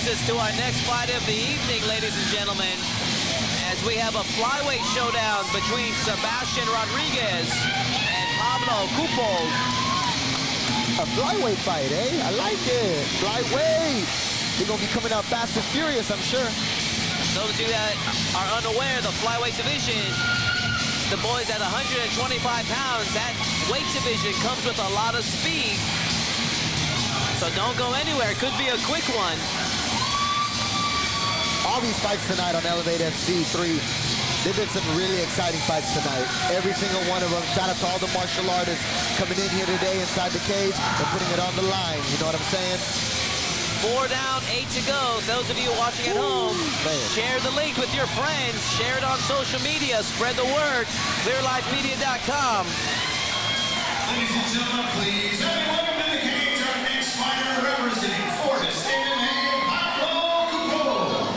brings us to our next fight of the evening, ladies and gentlemen, as we have a flyweight showdown between Sebastian Rodriguez and Pablo Cupul. A flyweight fight, eh? I like it. Flyweight. They're going to be coming out fast and furious, I'm sure. Those of you that are unaware, the flyweight division, the boys at 125 pounds, that weight division comes with a lot of speed. So don't go anywhere. It could be a quick one. All these fights tonight on Elevate FC 3, they've been some really exciting fights tonight. Every single one of them. Shout out to all the martial artists coming in here today inside the cage and putting it on the line. You know what I'm saying? 4 down, 8 to go. Those of you watching at home, share the link with your friends. Share it on social media. Spread the word. ClearLifeMedia.com. Ladies and gentlemen, please, welcome to the cage our next fighter representing Fortis MMA, Pablo Cupul.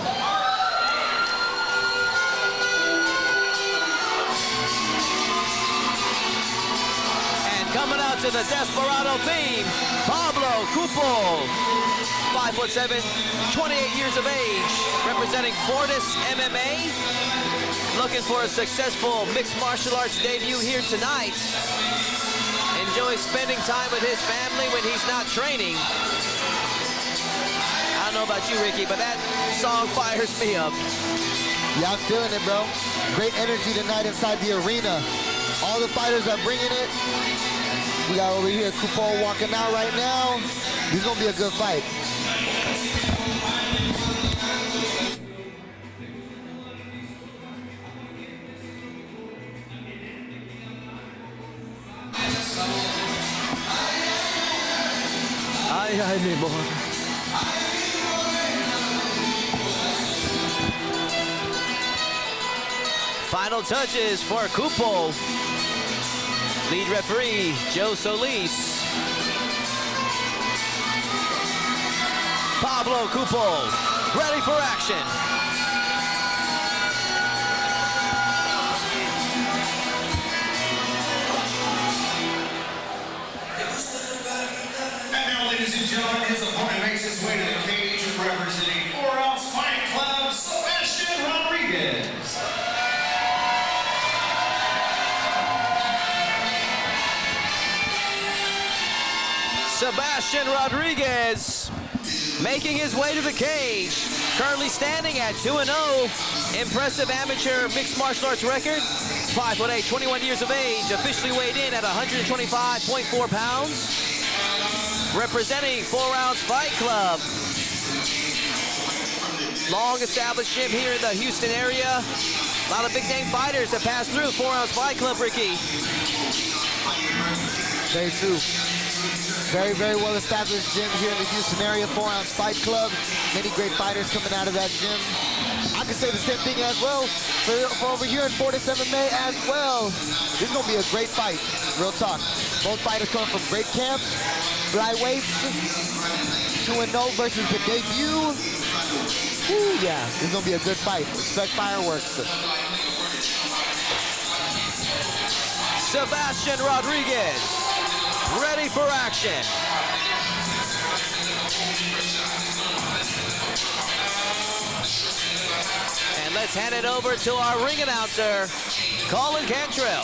And coming out to the Desperado theme, Pablo Cupul. 5'7", 28 years of age, representing Fortis MMA. Looking for a successful mixed martial arts debut here tonight. Enjoys spending time with his family when he's not training. I don't know about you, Ricky, but that song fires me up. Yeah, I'm feeling it, bro. Great energy tonight inside the arena. All the fighters are bringing it. We got over here Cupul walking out right now. This is going to be a good fight. Ay, mi boy. Final touches for Cupul. Lead referee, Joe Solis. Pablo Cupul, ready for action. And now, ladies and gentlemen, his opponent makes his way to the cage representing 4-ounce Fight Club, Sebastian Rodriguez. Sebastian Rodriguez making his way to the cage, currently standing at 2-0. Impressive amateur mixed martial arts record. 5'8", 21 years of age, officially weighed in at 125.4 pounds. Representing 4-ounce Fight Club. Long established gym here in the Houston area. A lot of big name fighters that pass through 4-ounce Fight Club, Ricky. Very true. Very, very well established gym here in the Houston area, 4-ounce Fight Club. Many great fighters coming out of that gym. I can say the same thing as well for over here in Fortis MMA as well. This is going to be a great fight, real talk. Both fighters coming from great camps, flyweights, 2-0 versus the debut. Ooh, yeah, this is going to be a good fight. Expect fireworks. Sebastian Rodriguez, ready for action. And let's hand it over to our ring announcer, Colin Cantrell.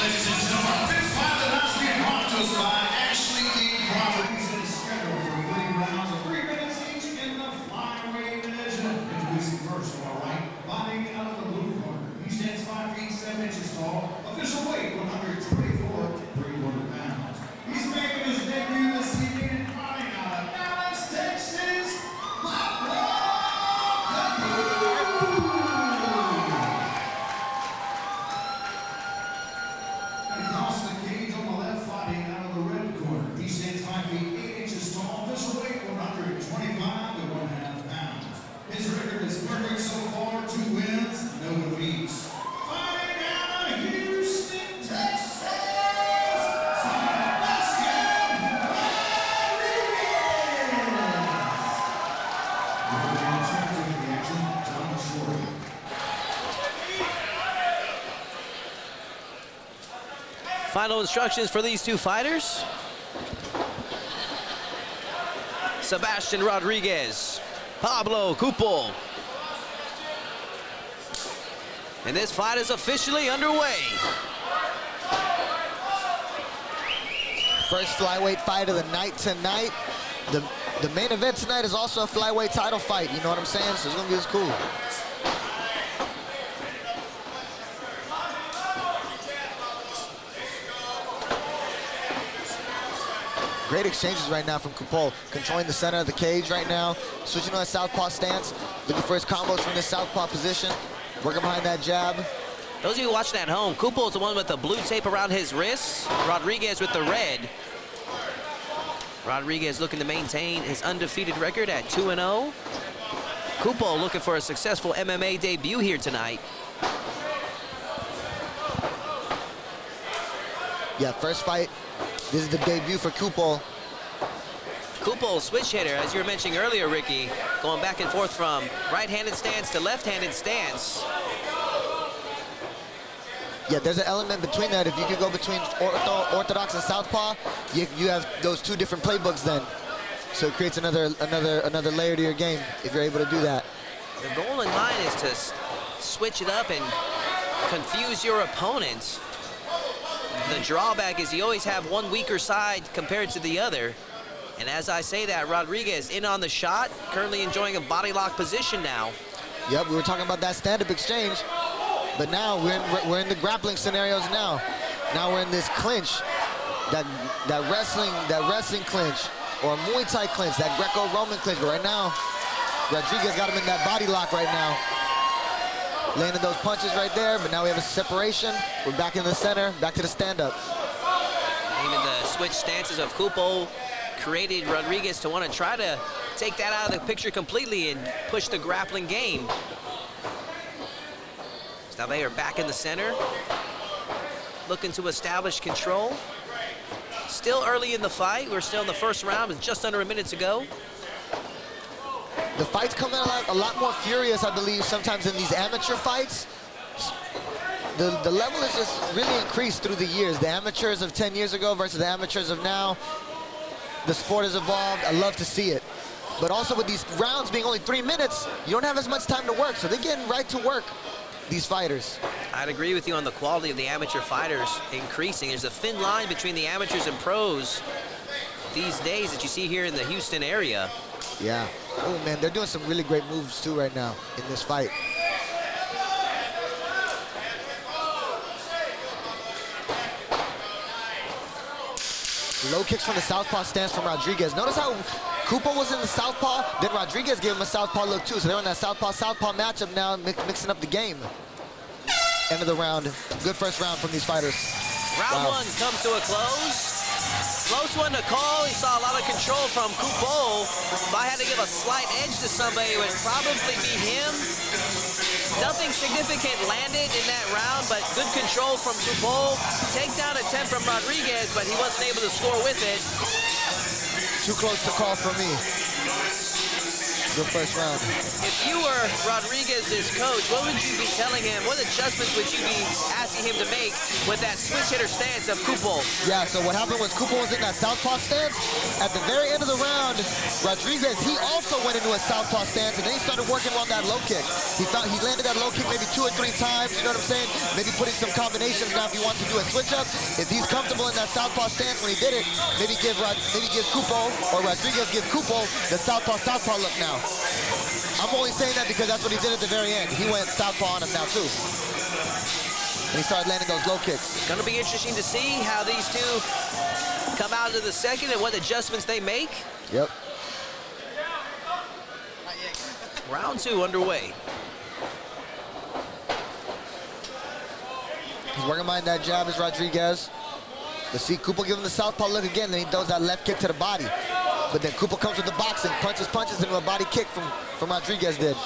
Ladies and gentlemen, this fight will now be brought to us by Ashley King Properties and is scheduled for 3 rounds of 3 minutes each in the flyweight division. Introducing first, all right, fighting out of the blue corner. He stands 5 feet 7 inches tall. Official weight 124 300 pounds. He's making his debut this evening and fighting out of Dallas, Texas. Across the cage on the left, fighting out of the red corner. He stands 5 feet 8 inches tall. Official weight 125 to 1/2 pounds. His record is perfect so far. 2 wins, no defeats. Fighting out of Houston, Texas. Final instructions for these two fighters. Sebastian Rodriguez, Pablo Cupul. And this fight is officially underway. First flyweight fight of the night tonight. The main event tonight is also a flyweight title fight, you know what I'm saying? So it's gonna be this cool. Great exchanges right now from Cupul, controlling the center of the cage right now, switching to a southpaw stance, looking for his combos from the southpaw position, working behind that jab. Those of you watching at home, Cupul is the one with the blue tape around his wrists, Rodriguez with the red. Rodriguez looking to maintain his undefeated record at 2-0. Cupul looking for a successful MMA debut here tonight. Yeah, first fight. This is the debut for Cupul. Cupul, switch hitter, as you were mentioning earlier, Ricky, going back and forth from right-handed stance to left-handed stance. Yeah, there's an element between that. If you could go between orthodox and southpaw, you have those two different playbooks then. So it creates another layer to your game if you're able to do that. The goal in mind is to switch it up and confuse your opponent. The drawback is you always have one weaker side compared to the other. And as I say that, Rodriguez in on the shot, currently enjoying a body lock position now. Yep, we were talking about that stand-up exchange. But now we're in the grappling scenarios now. Now we're in this clinch, that wrestling clinch, or Muay Thai clinch, that Greco-Roman clinch. But right now, Rodriguez got him in that body lock right now. Landing those punches right there, but now we have a separation. We're back in the center, back to the stand-up. Even the switch stances of Cupul created Rodriguez to want to try to take that out of the picture completely and push the grappling game. Now they are back in the center, looking to establish control. Still early in the fight. We're still in the first round with just under a minute to go. The fights come out a lot more furious, I believe, sometimes in these amateur fights. The level has just really increased through the years. The amateurs of 10 years ago versus the amateurs of now. The sport has evolved. I love to see it. But also with these rounds being only 3 minutes, you don't have as much time to work, so they're getting right to work, these fighters. I'd agree with you on the quality of the amateur fighters increasing. There's a thin line between the amateurs and pros these days that you see here in the Houston area. Yeah. Oh, man, they're doing some really great moves, too, right now in this fight. Low kicks from the southpaw stance from Rodriguez. Notice how Cupul was in the southpaw, then Rodriguez gave him a southpaw look, too. So they're in that southpaw-southpaw matchup now, mixing up the game. End of the round. Good first round from these fighters. Round one comes to a close. Close one to call. He saw a lot of control from Cupul. If I had to give a slight edge to somebody, it would probably be him. Nothing significant landed in that round, but good control from Cupul. Takedown attempt from Rodriguez, but he wasn't able to score with it. Too close to call for me. Good first round. If you were Rodriguez's coach, what would you be telling him? What adjustments would you be asking him to make with that switch hitter stance of Cupul? Yeah, so what happened was Cupul was in that southpaw stance. At the very end of the round, Rodriguez, he also went into a southpaw stance, and then he started working on that low kick. He landed that low kick maybe 2 or 3 times, you know what I'm saying? Maybe putting some combinations now if he wants to do a switch up. If he's comfortable in that southpaw stance when he did it, maybe give Cupul, or Rodriguez give Cupul the southpaw look now. I'm only saying that because that's what he did at the very end. He went southpaw on him now too. And he started landing those low kicks. Gonna be interesting to see how these two come out of the second and what adjustments they make. Yep. Round 2 underway. He's working behind that jab is Rodriguez. Let's see Cupul give him the southpaw look again, then he does that left kick to the body. But then Cupul comes with the boxing, punches into a body kick from Rodriguez did.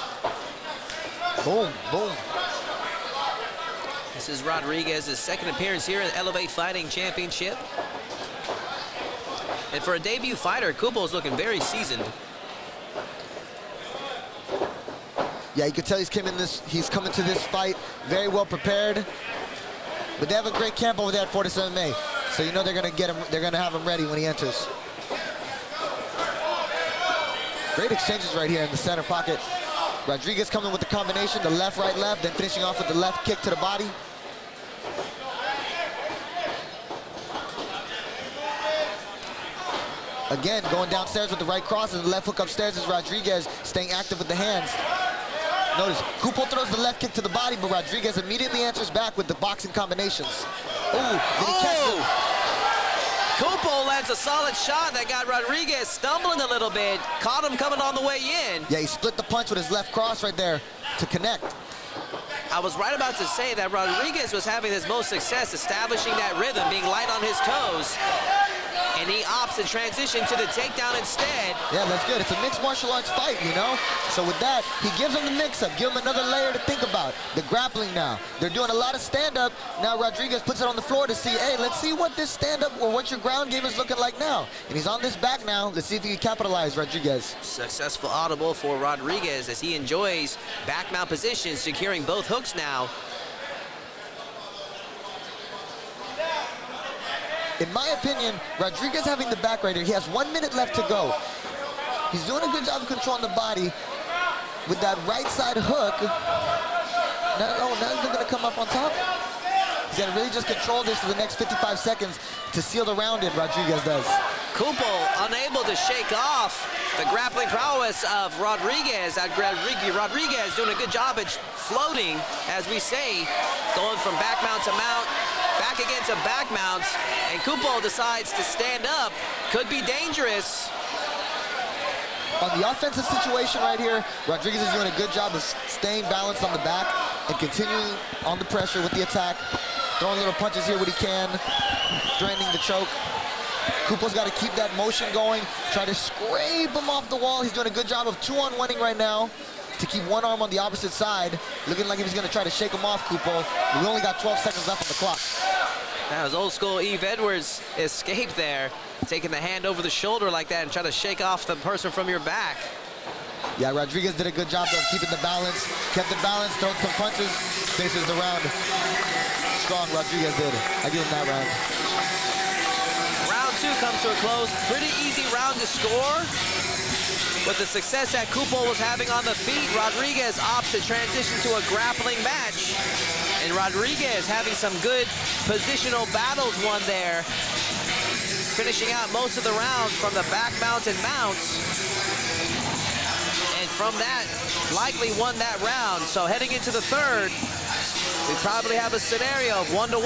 Boom, boom. This is Rodriguez's second appearance here in the Elevate Fighting Championship. And for a debut fighter, Cupul is looking very seasoned. Yeah, you can tell he's coming to this fight very well prepared. But they have a great camp over there at Fortis MMA. So you know they're gonna have him ready when he enters. Great exchanges right here in the center pocket. Rodriguez coming with the combination, the left, right, left, then finishing off with the left kick to the body. Again, going downstairs with the right cross and the left hook upstairs is Rodriguez staying active with the hands. Notice, Cupul throws the left kick to the body, but Rodriguez immediately answers back with the boxing combinations. Ooh, did he catch him? Cupul lands a solid shot that got Rodriguez stumbling a little bit. Caught him coming on the way in. Yeah, he split the punch with his left cross right there to connect. I was right about to say that Rodriguez was having his most success establishing that rhythm, being light on his toes. And he opts to transition to the takedown instead. Yeah, that's good. It's a mixed martial arts fight, you know? So with that, he gives him the mix-up, give him another layer to think about. The grappling now. They're doing a lot of stand-up. Now Rodriguez puts it on the floor to see, hey, let's see what this stand-up or what your ground game is looking like now. And he's on this back now. Let's see if he can capitalize, Rodriguez. Successful audible for Rodriguez as he enjoys back mount position, securing both hooks now. In my opinion, Rodriguez having the back right here, he has 1 minute left to go. He's doing a good job of controlling the body with that right side hook. Now he's gonna come up on top. He's gonna really just control this for the next 55 seconds to seal the round in, Rodriguez does. Cupul unable to shake off the grappling prowess of Rodriguez. Rodriguez doing a good job at floating, as we say, going from back mount to mount, back again to back mounts, and Cupul decides to stand up. Could be dangerous. On the offensive situation right here, Rodriguez is doing a good job of staying balanced on the back and continuing on the pressure with the attack, throwing little punches here when he can, draining the choke. Cupul's got to keep that motion going, try to scrape him off the wall. He's doing a good job of 2-on-1-ing right now to keep one arm on the opposite side, looking like he's going to try to shake him off, Cupul. We only got 12 seconds left on the clock. That was old school Eve Edwards escape there, taking the hand over the shoulder like that and try to shake off the person from your back. Yeah, Rodriguez did a good job of keeping the balance, kept the balance, throwing some punches, finishes the round. Strong, Rodriguez did. I give him that round. Round two comes to a close. Pretty easy round to score. With the success that Cupul was having on the feet, Rodriguez opts to transition to a grappling match. And Rodriguez having some good positional battles won there, finishing out most of the round from the back mount and mounts. And from that, likely won that round. So heading into the third, we probably have a scenario of 1-1.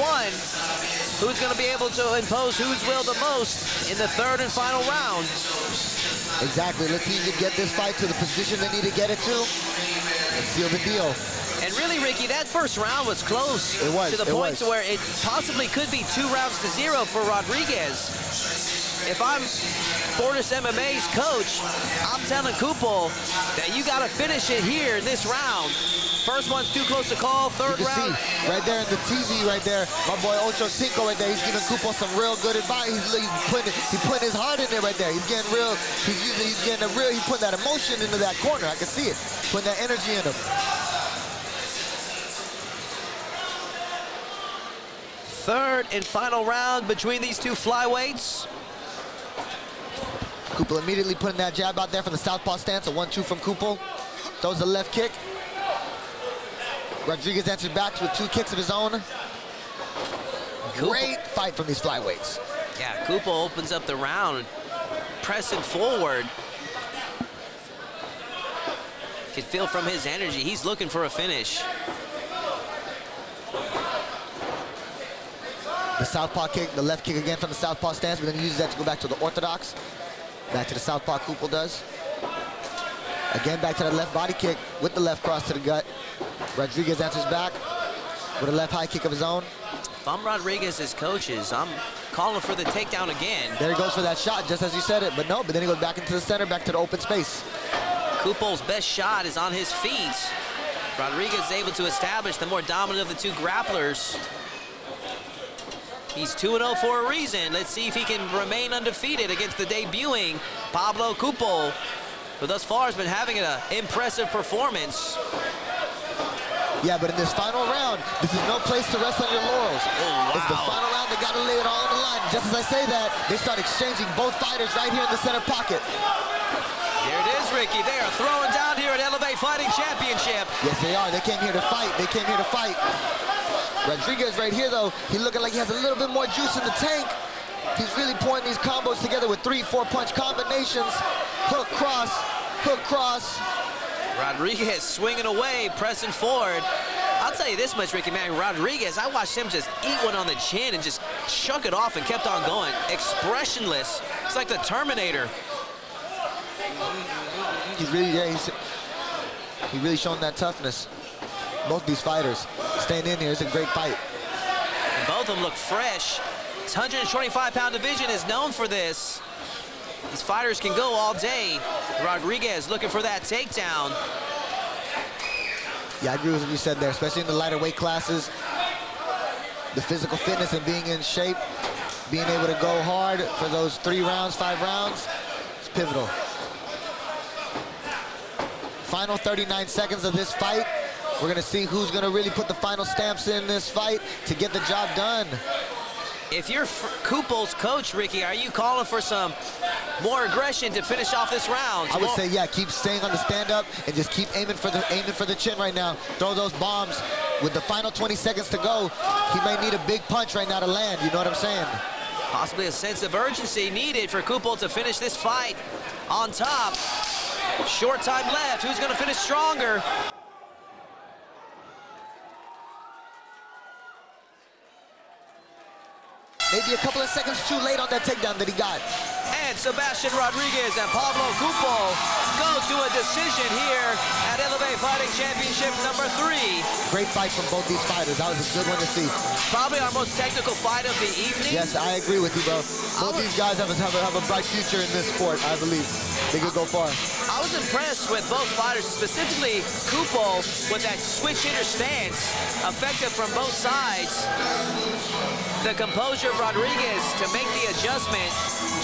Who's going to be able to impose whose will the most in the third and final round? Exactly. Let's see if you get this fight to the position they need to get it to and seal the deal. And really, Ricky, that first round was close. It was. To the point to where it possibly could be 2-0 for Rodriguez. If I'm Fortis MMA's coach, I'm telling Cupul that you got to finish it here in this round. First one's too close to call. Third round. See, right there in the TV right there, my boy Ocho Cinco right there, he's giving Cupul some real good advice. He's putting his heart in there right there. He's getting real, he's putting that emotion into that corner. I can see it. Putting that energy in him. Third and final round between these two flyweights. Cupul immediately putting that jab out there from the southpaw stance, a 1-2 from Cupul. Throws the left kick. Rodriguez answers back with 2 kicks of his own. Great fight from these flyweights. Yeah, Cupul opens up the round, pressing forward. Can feel from his energy, he's looking for a finish. The southpaw kick, the left kick again from the southpaw stance, but then he uses that to go back to the orthodox. Back to the southpaw, Cupul does. Again, back to that left body kick with the left cross to the gut. Rodriguez answers back with a left high kick of his own. If I'm Rodriguez's coaches, I'm calling for the takedown again. There he goes for that shot, just as you said it, but no, but then he goes back into the center, back to the open space. Cupul's best shot is on his feet. Rodriguez is able to establish the more dominant of the two grapplers. He's 2-0 for a reason. Let's see if he can remain undefeated against the debuting Pablo Cupul, who thus far has been having an impressive performance. Yeah, but in this final round, this is no place to rest on your laurels. Oh, wow. It's the final round, they gotta lay it all on the line. Just as I say that, they start exchanging both fighters right here in the center pocket. Here it is, Ricky. They are throwing down here at Elevate Fighting Championship. Yes, they are. They came here to fight. They came here to fight. Rodriguez right here, though, he's looking like he has a little bit more juice in the tank. He's really pouring these combos together with 3-4 punch combinations. Hook, cross, hook, cross. Rodriguez swinging away, pressing forward. I'll tell you this much, Ricky, man. Rodriguez, I watched him just eat one on the chin and just chuck it off and kept on going. Expressionless. It's like the Terminator. He's really showing that toughness. Both these fighters staying in here. It's a great fight. And both of them look fresh. This 125-pound division is known for this. These fighters can go all day. Rodriguez looking for that takedown. Yeah, I agree with what you said there, especially in the lighter weight classes. The physical fitness and being in shape, being able to go hard for those 3 rounds, 5 rounds, it's pivotal. Final 39 seconds of this fight. We're gonna see who's gonna really put the final stamps in this fight to get the job done. If you're Cupul's coach, Ricky, are you calling for some more aggression to finish off this round? I would say, yeah, keep staying on the stand-up and just keep aiming for the chin right now. Throw those bombs. With the final 20 seconds to go, he may need a big punch right now to land. You know what I'm saying? Possibly a sense of urgency needed for Cupul to finish this fight on top. Short time left. Who's going to finish stronger? Maybe a couple of seconds too late on that takedown that he got. And Sebastian Rodriguez and Pablo Cupul go to a decision here at Elevate Fighting Championship number 3. Great fight from both these fighters. That was a good one to see. Probably our most technical fight of the evening. Yes, I agree with you, bro. Both these guys have a bright future in this sport, I believe. They could go far. I was impressed with both fighters, specifically Cupul with that switch hitter stance, effective from both sides. The composure of Rodriguez to make the adjustment,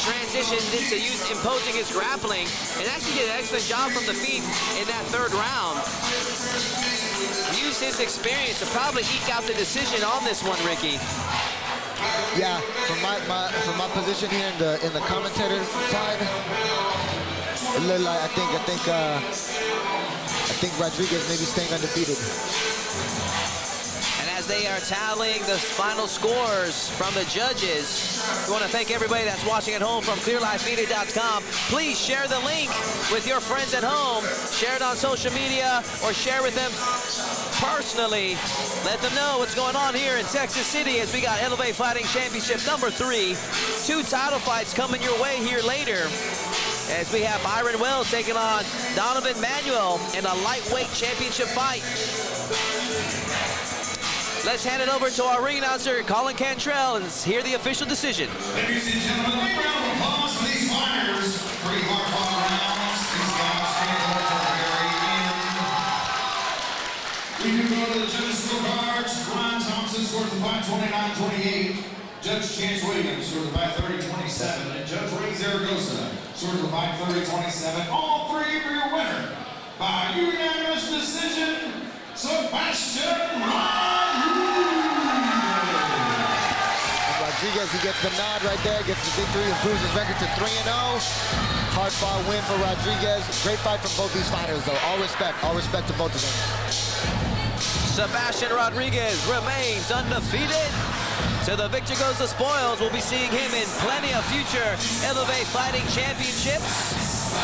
transitioned into imposing his grappling, and actually did an excellent job from the feet in that 3rd round. Used his experience to probably eke out the decision on this one, Ricky. Yeah, from my position here in the commentator side, it looked like I think Rodriguez may be staying undefeated. As they are tallying the final scores from the judges, we want to thank everybody that's watching at home from clearlifemedia.com. Please share the link with your friends at home. Share it on social media or share with them personally. Let them know what's going on here in Texas City as we got Elevate Fighting Championship number 3. 2 title fights coming your way here later, as we have Byron Wells taking on Donovan Manuel in a lightweight championship fight. Let's hand it over to our ring announcer, Colin Cantrell, and hear the official decision. Ladies and gentlemen, big round of applause for these fighters. Pretty hard-fought rounds. These guys stand up to the very end. We do go to the judges' scorecards. Ryan Thompson scores the fight 29-28. Judge Chance Williams scores the fight 30-27. And Judge Ray Zaragoza scores the fight 30-27. All 3 for your winner by unanimous decision, Sebastian Rodriguez, he gets the nod right there, gets the victory, improves his record to 3-0. Hard-fought win for Rodriguez. Great fight from both these fighters, though. All respect to both of them. Sebastian Rodriguez remains undefeated. To the victor goes the spoils. We'll be seeing him in plenty of future Elevate Fighting Championships.